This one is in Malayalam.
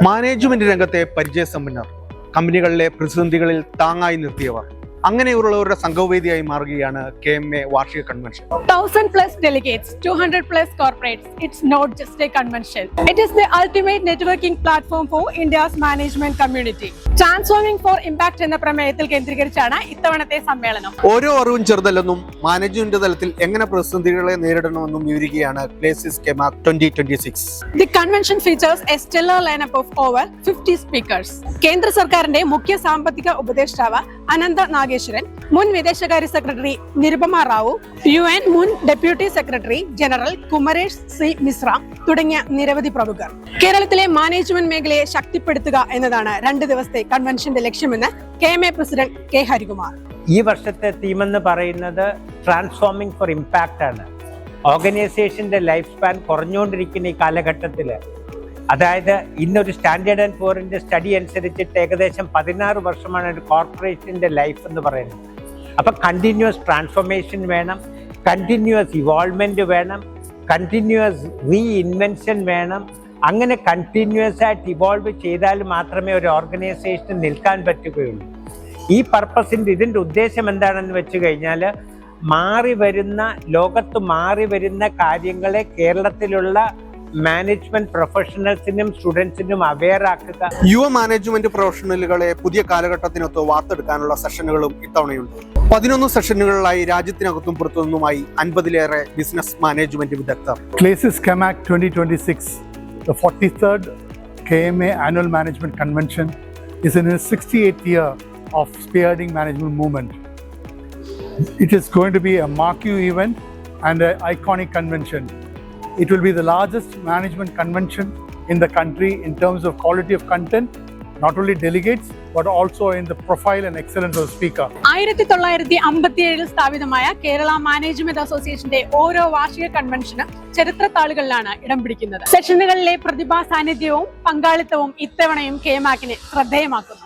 മാനേജ്മെന്റ് രംഗത്തെ പരിചയസമ്പന്നർ, കമ്പനികളിലെ പ്രതിസന്ധികളിൽ താങ്ങായി നിർത്തിയവർ, അങ്ങനെയുള്ളവരുടെ സംഗമവേദിയായി മാറുകയാണ് KMA വാർഷിക convention. 1000+ delegates, 200+ corporates. It's not just a convention. It is the ultimate networking platform for India's management community. Transforming for impact എന്ന പ്രമേയത്തിൽ കേന്ദ്രീകരിച്ചാണ് ഇത്തവണത്തെ സമ്മേളനം. ഓരോ അറിവും ചെറുതല്ലെന്നും മാനേജ്മെന്റ് തലത്തിൽ എങ്ങനെ പ്രതിസന്ധികളെ നേരിടണമെന്നും വിവരിക്കുകയാണ് ക്ലേസിസ് കെമാക് 2026. The convention features a stellar lineup of over 50 speakers. കേന്ദ്ര സർക്കാരിന്റെ മുഖ്യ സാമ്പത്തിക ഉപദേഷ്ടാവ് അനന്ത നാഗേശ്വരൻ, മുൻ വിദേശകാര്യ സെക്രട്ടറി നിരുപമ റാവു, UN മുൻ deputy secretary general Kumaresh C Mishra തുടങ്ങിയ നിരവധി പ്രമുഖർ. കേരളത്തിലെ മാനേജ്മെന്റ് മേഖലയെ ശക്തിപ്പെടുത്തുക എന്നതാണ് 2 ദിവസത്തെ കൺവെൻഷന്റെ ലക്ഷ്യമെന്ന് KMA പ്രസിഡന്റ് K. ഹരികുമാർ. ഈ വർഷത്തെ തീമെന്ന് പറയുന്നത് ട്രാൻസ്ഫോമിംഗ് ഫോർ ഇമ്പാക്റ്റ് ആണ്. ഓർഗനൈസേഷന്റെ ലൈഫ് സ്പാൻ കുറഞ്ഞുകൊണ്ടിരിക്കുന്ന ഈ കാലഘട്ടത്തിൽ, അതായത് ഇന്നൊരു സ്റ്റാൻഡേർഡ് ആൻഡ് പൂറിന്റെ സ്റ്റഡി അനുസരിച്ചിട്ട് ഏകദേശം 16 വർഷമാണ് ഒരു കോർപ്പറേഷന്റെ ലൈഫ് എന്ന് പറയുന്നത്. അപ്പം കണ്ടിന്യൂസ് ട്രാൻസ്ഫോർമേഷൻ വേണം, കണ്ടിന്യൂസ് ഇവോൾവ്മെന്റ് വേണം, കണ്ടിന്യൂസ് റീഇൻവെൻഷൻ വേണം. അങ്ങനെ കണ്ടിന്യൂസ് ആയിട്ട് ഇവോൾവ് ചെയ്താൽ മാത്രമേ ഒരു ഓർഗനൈസേഷന് നിൽക്കാൻ പറ്റുകയുള്ളൂ. ഈ ഇതിൻ്റെ ഉദ്ദേശം എന്താണെന്ന് വെച്ച് കഴിഞ്ഞാൽ, ലോകത്ത് മാറി വരുന്ന കാര്യങ്ങളെ കേരളത്തിലുള്ള മാനേജ്മെന്റ് പ്രൊഫഷണൽസിനും സ്റ്റുഡൻസിനും അവെയർ ആക്കുക. യുവ മാനേജ്മെന്റ് പ്രൊഫഷണലുകളെ പുതിയ കാലഘട്ടത്തിനൊത്ത് വാർത്തെടുക്കാനുള്ള സെഷനുകളും ഇത്തവണയുണ്ട്. 11 സെഷനുകളിലായി രാജ്യത്തിനകത്തും പുറത്തുനിന്നുമായി 50-ലേറെ ബിസിനസ് മാനേജ്മെന്റ് വിദഗ്ധർ. Clasis Kemac 2026, the 43rd KMA Annual Management Convention, is in its 68th year of spearheading management movement. It is going to be a marquee event and an iconic convention. It will be the largest management convention in the country in terms of quality of content, not only delegates but also in the profile and excellence of the speaker. 1957 സ്ഥാപിതമായ കേരള മാനേജ്മെന്റ് അസോസിയേഷന്റെ ഓരോ വാർഷിക കൺവെൻഷനും ചരിത്രത്താളുകളിലാണ് ഇടം പിടിക്കുന്നത്. സെഷനുകളിലെ പ്രതിഭാ സാന്നിധ്യവും പങ്കാളിത്തവും ഇത്തവണയും KMACനെ ശ്രദ്ധേയമാക്കുന്നു.